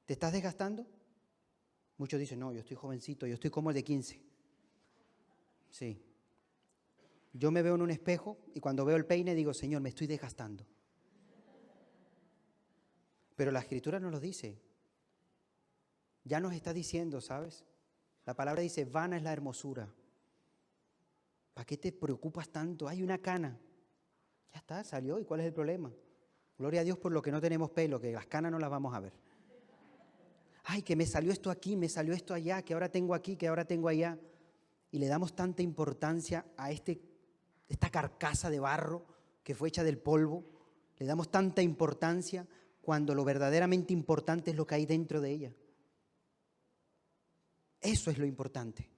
¿Te estás desgastando? Muchos dicen, no, yo estoy jovencito, yo estoy como el de 15. Sí. Yo me veo en un espejo y cuando veo el peine digo, Señor, me estoy desgastando. Pero la Escritura nos lo dice. Ya nos está diciendo, ¿sabes? La palabra dice, vana es la hermosura. ¿Para qué te preocupas tanto? Hay una cana. Ya está, salió. ¿Y cuál es el problema? Gloria a Dios por lo que no tenemos pelo, que las canas no las vamos a ver. Ay, que me salió esto aquí, me salió esto allá, que ahora tengo aquí, que ahora tengo allá. Y le damos tanta importancia a esta carcasa de barro que fue hecha del polvo. Le damos tanta importancia cuando lo verdaderamente importante es lo que hay dentro de ella. Eso es lo importante,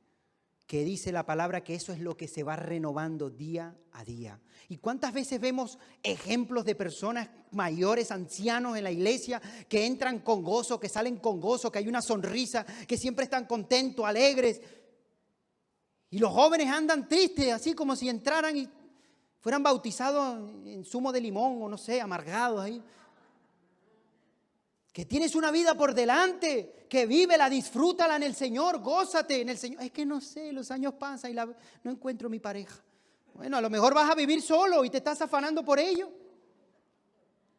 que dice la palabra que eso es lo que se va renovando día a día. ¿Y cuántas veces vemos ejemplos de personas mayores, ancianos en la iglesia que entran con gozo, que salen con gozo, que hay una sonrisa, que siempre están contentos, alegres? Y los jóvenes andan tristes, así como si entraran y fueran bautizados en zumo de limón o no sé, amargados ahí. Que tienes una vida por delante, que vívela, disfrútala en el Señor, gózate en el Señor. Es que no sé, los años pasan y no encuentro mi pareja. Bueno, a lo mejor vas a vivir solo y te estás afanando por ello.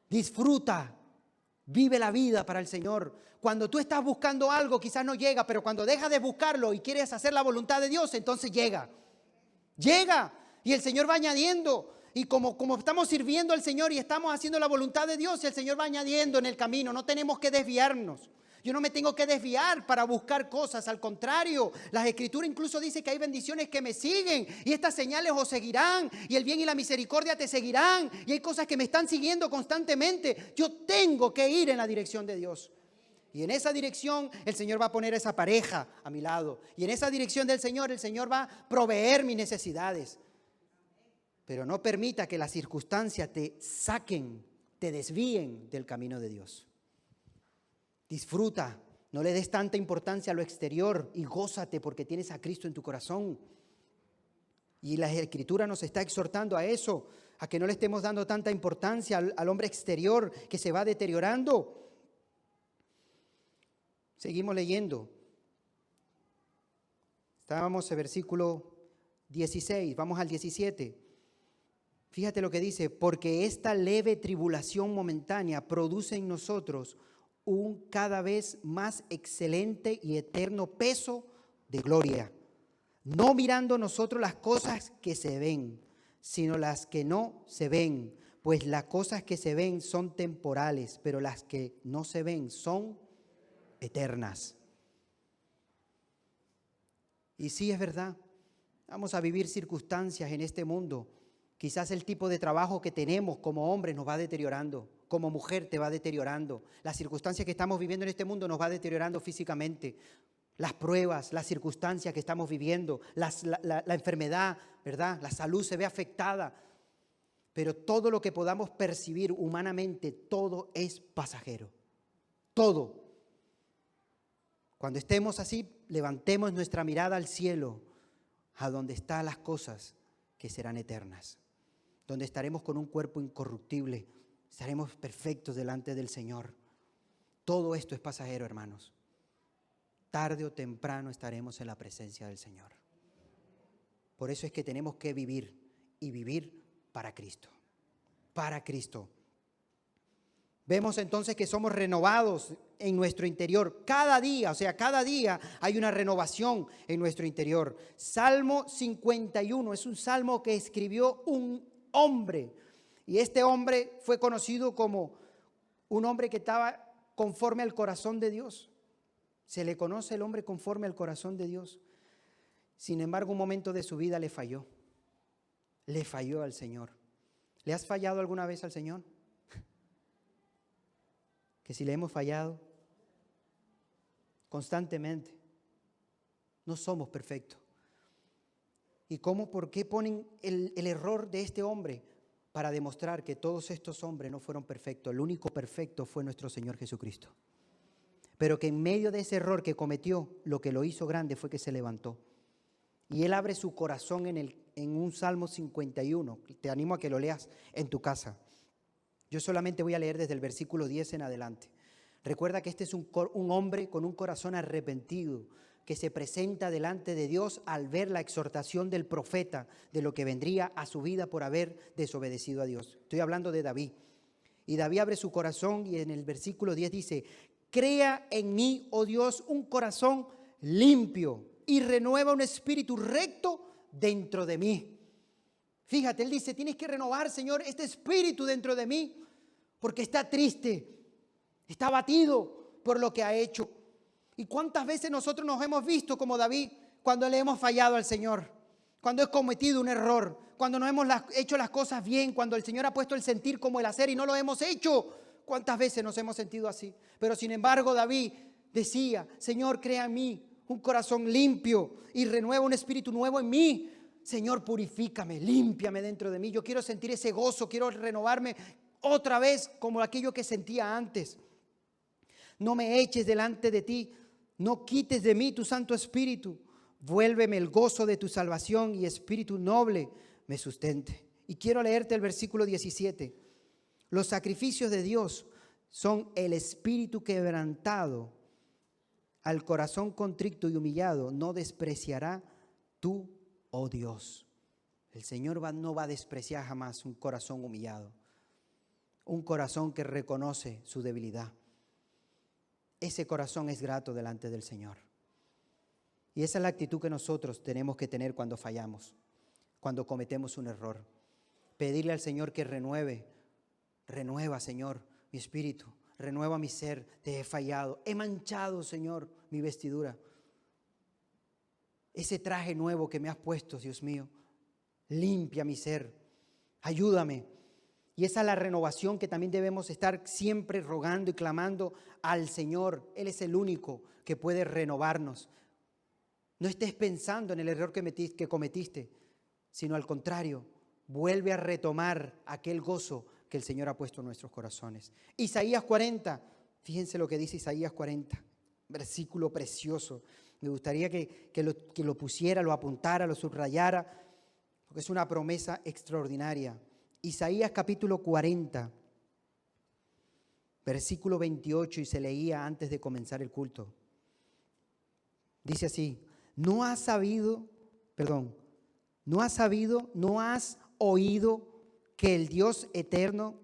Disfruta, vive la vida para el Señor. Cuando tú estás buscando algo, quizás no llega, pero cuando dejas de buscarlo y quieres hacer la voluntad de Dios, entonces llega. Llega y el Señor va añadiendo. Y como estamos sirviendo al Señor y estamos haciendo la voluntad de Dios, el Señor va añadiendo en el camino. No tenemos que desviarnos. Yo no me tengo que desviar para buscar cosas. Al contrario, las Escrituras incluso dice que hay bendiciones que me siguen. Y estas señales os seguirán. Y el bien y la misericordia te seguirán. Y hay cosas que me están siguiendo constantemente. Yo tengo que ir en la dirección de Dios. Y en esa dirección el Señor va a poner esa pareja a mi lado. Y en esa dirección del Señor, el Señor va a proveer mis necesidades. Pero no permita que las circunstancias te saquen, te desvíen del camino de Dios. Disfruta, no le des tanta importancia a lo exterior y gózate porque tienes a Cristo en tu corazón. Y la Escritura nos está exhortando a eso, a que no le estemos dando tanta importancia al hombre exterior que se va deteriorando. Seguimos leyendo. Estábamos en versículo 16, vamos al 17. Fíjate lo que dice, porque esta leve tribulación momentánea produce en nosotros un cada vez más excelente y eterno peso de gloria, no mirando nosotros las cosas que se ven, sino las que no se ven, pues las cosas que se ven son temporales, pero las que no se ven son eternas. Y sí, es verdad, vamos a vivir circunstancias en este mundo. Quizás el tipo de trabajo que tenemos como hombres nos va deteriorando, como mujer te va deteriorando. Las circunstancias que estamos viviendo en este mundo nos va deteriorando físicamente. Las pruebas, las circunstancias que estamos viviendo, la enfermedad, ¿verdad? La salud se ve afectada. Pero todo lo que podamos percibir humanamente, todo es pasajero. Todo. Cuando estemos así, levantemos nuestra mirada al cielo, a donde están las cosas que serán eternas. Donde estaremos con un cuerpo incorruptible, estaremos perfectos delante del Señor. Todo esto es pasajero, hermanos. Tarde o temprano estaremos en la presencia del Señor. Por eso es que tenemos que vivir y vivir para Cristo. Para Cristo. Vemos entonces que somos renovados en nuestro interior cada día, o sea, cada día hay una renovación en nuestro interior. Salmo 51 es un salmo que escribió un hombre, y este hombre fue conocido como un hombre que estaba conforme al corazón de Dios. Se le conoce el hombre conforme al corazón de Dios. Sin embargo, un momento de su vida le falló. Le falló al Señor. ¿Le has fallado alguna vez al Señor? Que si le hemos fallado constantemente, no somos perfectos. ¿Y cómo? ¿Por qué ponen el error de este hombre? Para demostrar que todos estos hombres no fueron perfectos. El único perfecto fue nuestro Señor Jesucristo. Pero que en medio de ese error que cometió, lo que lo hizo grande fue que se levantó. Y él abre su corazón en un Salmo 51. Te animo a que lo leas en tu casa. Yo solamente voy a leer desde el versículo 10 en adelante. Recuerda que este es un hombre con un corazón arrepentido, que se presenta delante de Dios al ver la exhortación del profeta de lo que vendría a su vida por haber desobedecido a Dios. Estoy hablando de David. Y David abre su corazón y en el versículo 10 dice: crea en mí, oh Dios, un corazón limpio y renueva un espíritu recto dentro de mí. Fíjate, él dice: tienes que renovar, Señor, este espíritu dentro de mí, porque está triste, está abatido por lo que ha hecho. ¿Y cuántas veces nosotros nos hemos visto como David cuando le hemos fallado al Señor? Cuando he cometido un error, cuando no hemos hecho las cosas bien, cuando el Señor ha puesto el sentir como el hacer y no lo hemos hecho. ¿Cuántas veces nos hemos sentido así? Pero sin embargo David decía: Señor, crea en mí un corazón limpio y renueva un espíritu nuevo en mí. Señor, purifícame, límpiame dentro de mí. Yo quiero sentir ese gozo, quiero renovarme otra vez como aquello que sentía antes. No me eches delante de ti, no quites de mí tu Santo Espíritu. Vuélveme el gozo de tu salvación y espíritu noble me sustente. Y quiero leerte el versículo 17. Los sacrificios de Dios son el espíritu quebrantado. Al corazón contrito y humillado no despreciará tú, oh Dios. El Señor no va a despreciar jamás un corazón humillado, un corazón que reconoce su debilidad. Ese corazón es grato delante del Señor. Y esa es la actitud que nosotros tenemos que tener cuando fallamos, cuando cometemos un error. Pedirle al Señor que renueva, Señor, mi espíritu, renueva mi ser. Te he fallado, he manchado, Señor, mi vestidura. Ese traje nuevo que me has puesto, Dios mío, limpia mi ser, ayúdame. Y esa es la renovación que también debemos estar siempre rogando y clamando al Señor. Él es el único que puede renovarnos. No estés pensando en el error que cometiste, sino al contrario, vuelve a retomar aquel gozo que el Señor ha puesto en nuestros corazones. Isaías 40, fíjense lo que dice Isaías 40, versículo precioso. Me gustaría que lo pusiera, lo apuntara, lo subrayara, porque es una promesa extraordinaria. Isaías capítulo 40, versículo 28, y se leía antes de comenzar el culto. Dice así: no has oído que el Dios eterno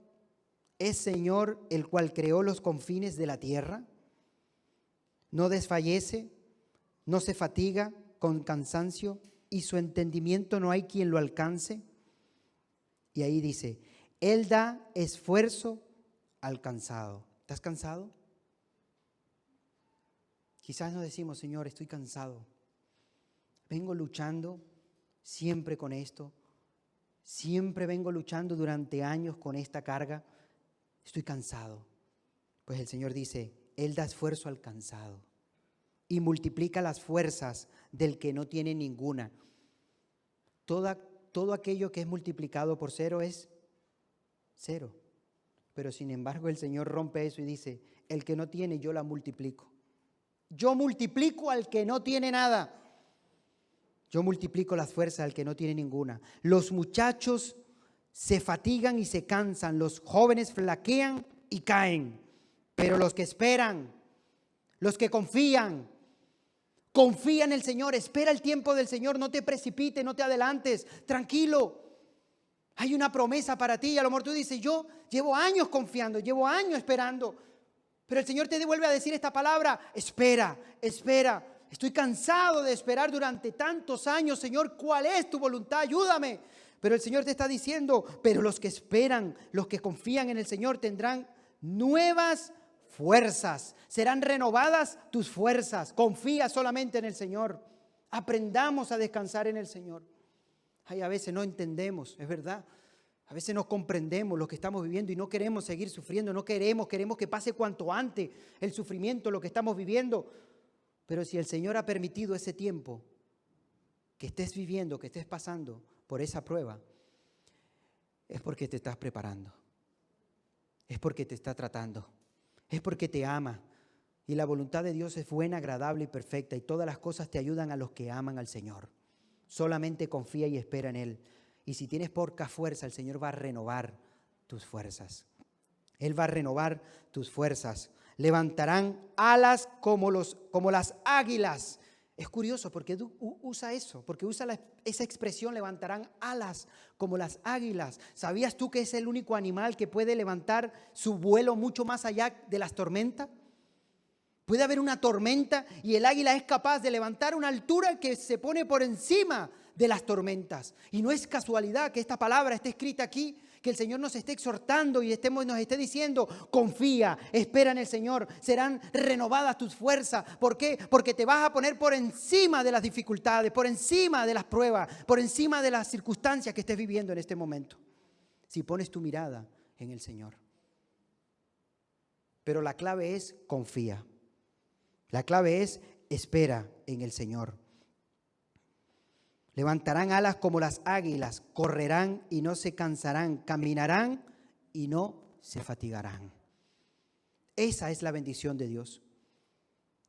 es Señor, el cual creó los confines de la tierra. No desfallece, no se fatiga con cansancio, y su entendimiento no hay quien lo alcance. Y ahí dice: Él da esfuerzo al cansado. ¿Estás cansado? Quizás nos decimos: Señor, estoy cansado. Vengo luchando siempre con esto. Siempre vengo luchando durante años con esta carga. Estoy cansado. Pues el Señor dice: Él da esfuerzo al cansado y multiplica las fuerzas del que no tiene ninguna. Todo aquello que es multiplicado por cero es cero. Pero sin embargo el Señor rompe eso y dice: el que no tiene, yo la multiplico. Yo multiplico al que no tiene nada. Yo multiplico las fuerzas al que no tiene ninguna. Los muchachos se fatigan y se cansan. Los jóvenes flaquean y caen. Pero los que esperan, los que confía en el Señor, espera el tiempo del Señor, no te precipites, no te adelantes, tranquilo. Hay una promesa para ti. A lo mejor tú dices: yo llevo años confiando, llevo años esperando. Pero el Señor te devuelve a decir esta palabra: espera. Estoy cansado de esperar durante tantos años. Señor, ¿cuál es tu voluntad? Ayúdame. Pero el Señor te está diciendo: pero los que esperan, los que confían en el Señor tendrán nuevas fuerzas. Serán renovadas tus fuerzas. Confía solamente en el Señor. Aprendamos a descansar en el Señor. Ay, a veces no entendemos, es verdad. A veces no comprendemos lo que estamos viviendo y no queremos seguir sufriendo, queremos que pase cuanto antes el sufrimiento, lo que estamos viviendo. Pero si el Señor ha permitido ese tiempo que estés viviendo, que estés pasando por esa prueba, es porque te estás preparando, es porque te está tratando, es porque te ama. Y la voluntad de Dios es buena, agradable y perfecta, y todas las cosas te ayudan a los que aman al Señor. Solamente confía y espera en Él. Y si tienes poca fuerza, el Señor va a renovar tus fuerzas. Él va a renovar tus fuerzas. Levantarán alas como las águilas. Es curioso porque usa eso, porque usa esa expresión, levantarán alas como las águilas. ¿Sabías tú que es el único animal que puede levantar su vuelo mucho más allá de las tormentas? Puede haber una tormenta y el águila es capaz de levantar una altura que se pone por encima de las tormentas. Y no es casualidad que esta palabra esté escrita aquí, que el Señor nos esté exhortando y nos esté diciendo, confía, espera en el Señor, serán renovadas tus fuerzas. ¿Por qué? Porque te vas a poner por encima de las dificultades, por encima de las pruebas, por encima de las circunstancias que estés viviendo en este momento. Si pones tu mirada en el Señor. Pero la clave es confía. La clave es espera en el Señor. Levantarán alas como las águilas, correrán y no se cansarán, caminarán y no se fatigarán. Esa es la bendición de Dios.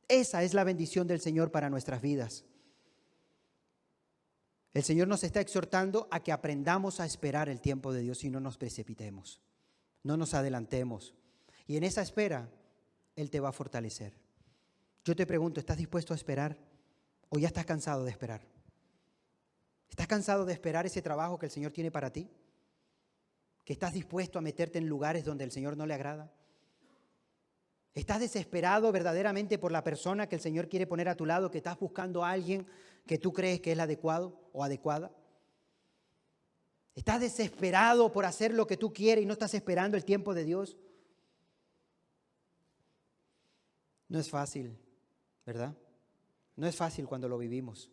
Esa es la bendición del Señor para nuestras vidas. El Señor nos está exhortando a que aprendamos a esperar el tiempo de Dios y no nos precipitemos, no nos adelantemos. Y en esa espera, Él te va a fortalecer. Yo te pregunto, ¿estás dispuesto a esperar o ya estás cansado de esperar? ¿Estás cansado de esperar ese trabajo que el Señor tiene para ti? ¿Que estás dispuesto a meterte en lugares donde el Señor no le agrada? ¿Estás desesperado verdaderamente por la persona que el Señor quiere poner a tu lado, que estás buscando a alguien que tú crees que es el adecuado o adecuada? ¿Estás desesperado por hacer lo que tú quieres y no estás esperando el tiempo de Dios? No es fácil, ¿verdad? No es fácil cuando lo vivimos.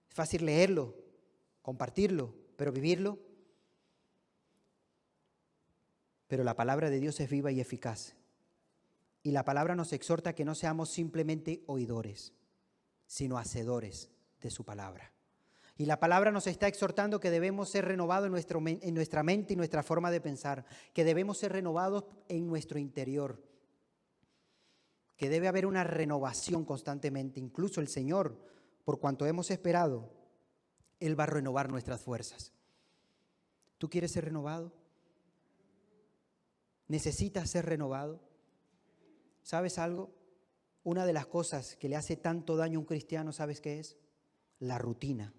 Es fácil leerlo, compartirlo, pero vivirlo. Pero la palabra de Dios es viva y eficaz. Y la palabra nos exhorta a que no seamos simplemente oidores, sino hacedores de su palabra. Y la palabra nos está exhortando que debemos ser renovados en nuestra mente y nuestra forma de pensar, que debemos ser renovados en nuestro interior, que debe haber una renovación constantemente. Incluso el Señor, por cuanto hemos esperado, Él va a renovar nuestras fuerzas. ¿Tú quieres ser renovado? ¿Necesitas ser renovado? ¿Sabes algo? Una de las cosas que le hace tanto daño a un cristiano, ¿sabes qué es? La rutina.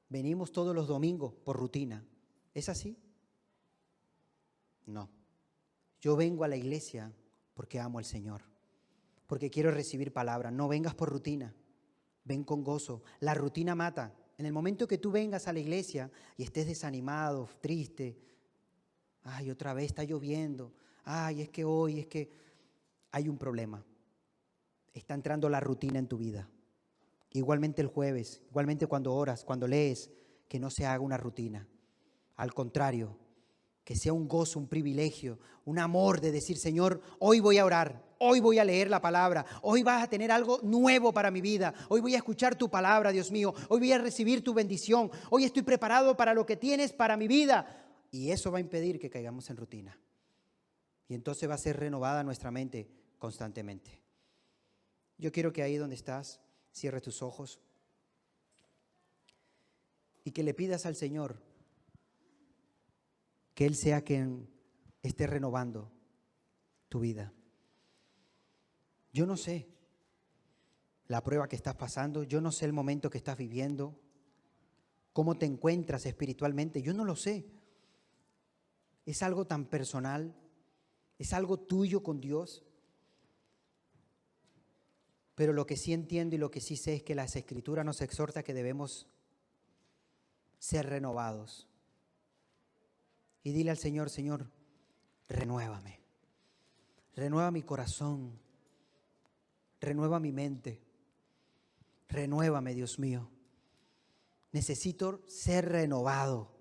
Venimos todos los domingos por rutina. ¿Es así? No. Yo vengo a la iglesia porque amo al Señor, porque quiero recibir palabra. No vengas por rutina, ven con gozo. La rutina mata. En el momento que tú vengas a la iglesia y estés desanimado, triste, ay, otra vez está lloviendo, ay, es que hoy, es que hay un problema. Está entrando la rutina en tu vida. Igualmente el jueves, igualmente cuando oras, cuando lees, que no se haga una rutina. Al contrario, que sea un gozo, un privilegio, un amor de decir, Señor, hoy voy a orar, hoy voy a leer la palabra, hoy vas a tener algo nuevo para mi vida, hoy voy a escuchar tu palabra, Dios mío, hoy voy a recibir tu bendición, hoy estoy preparado para lo que tienes para mi vida. Y eso va a impedir que caigamos en rutina. Y entonces va a ser renovada nuestra mente constantemente. Yo quiero que ahí donde estás, cierres tus ojos y que le pidas al Señor que Él sea quien esté renovando tu vida. Yo no sé la prueba que estás pasando, yo no sé el momento que estás viviendo, cómo te encuentras espiritualmente, yo no lo sé. Es algo tan personal, es algo tuyo con Dios. Pero lo que sí entiendo y lo que sí sé es que las Escrituras nos exhorta que debemos ser renovados. Y dile al Señor, Señor, renuévame. Renueva mi corazón. Renueva mi mente. Renuévame, Dios mío. Necesito ser renovado.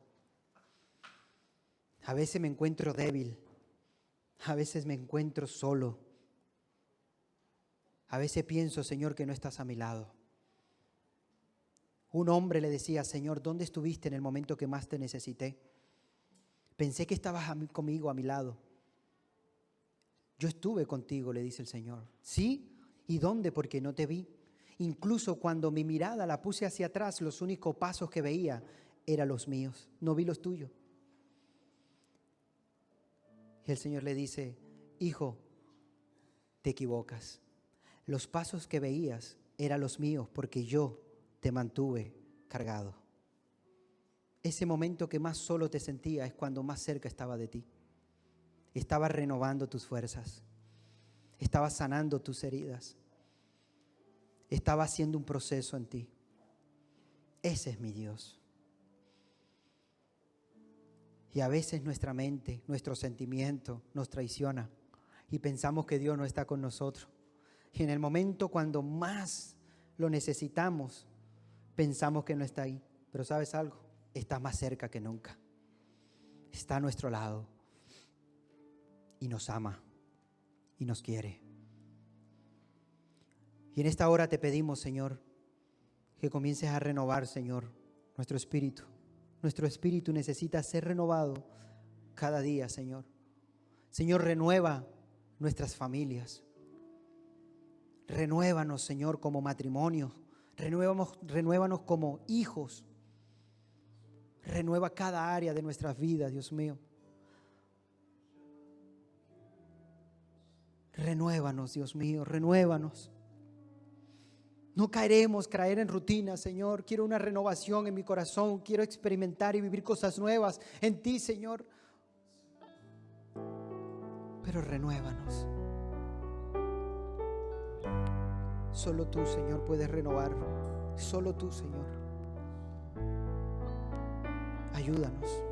A veces me encuentro débil. A veces me encuentro solo. A veces pienso, Señor, que no estás a mi lado. Un hombre le decía, Señor, ¿dónde estuviste en el momento que más te necesité? Pensé que estabas conmigo a mi lado. Yo estuve contigo, le dice el Señor. ¿Sí? ¿Y dónde? Porque no te vi. Incluso cuando mi mirada la puse hacia atrás, los únicos pasos que veía eran los míos. No vi los tuyos. Y el Señor le dice, hijo, te equivocas. Los pasos que veías eran los míos porque yo te mantuve cargado. Ese momento que más solo te sentía es cuando más cerca estaba de ti. Estaba renovando tus fuerzas. Estaba sanando tus heridas. Estaba haciendo un proceso en ti. Ese es mi Dios. Y a veces nuestra mente, nuestro sentimiento nos traiciona y pensamos que Dios no está con nosotros. Y en el momento cuando más lo necesitamos, pensamos que no está ahí. Pero ¿sabes algo? Está más cerca que nunca. Está a nuestro lado y nos ama y nos quiere. Y en esta hora te pedimos, Señor, que comiences a renovar, Señor, nuestro espíritu. Nuestro espíritu necesita ser renovado cada día, Señor. Señor, renueva nuestras familias. Renuévanos, Señor, como matrimonio. Renuévanos como hijos. Renueva cada área de nuestras vidas, Dios mío. Renuévanos, Dios mío, renuévanos. No queremos caer en rutina, Señor. Quiero una renovación en mi corazón. Quiero experimentar y vivir cosas nuevas en ti, Señor. Pero renuévanos. Solo tú, Señor, puedes renovar. Solo tú, Señor. Ayúdanos.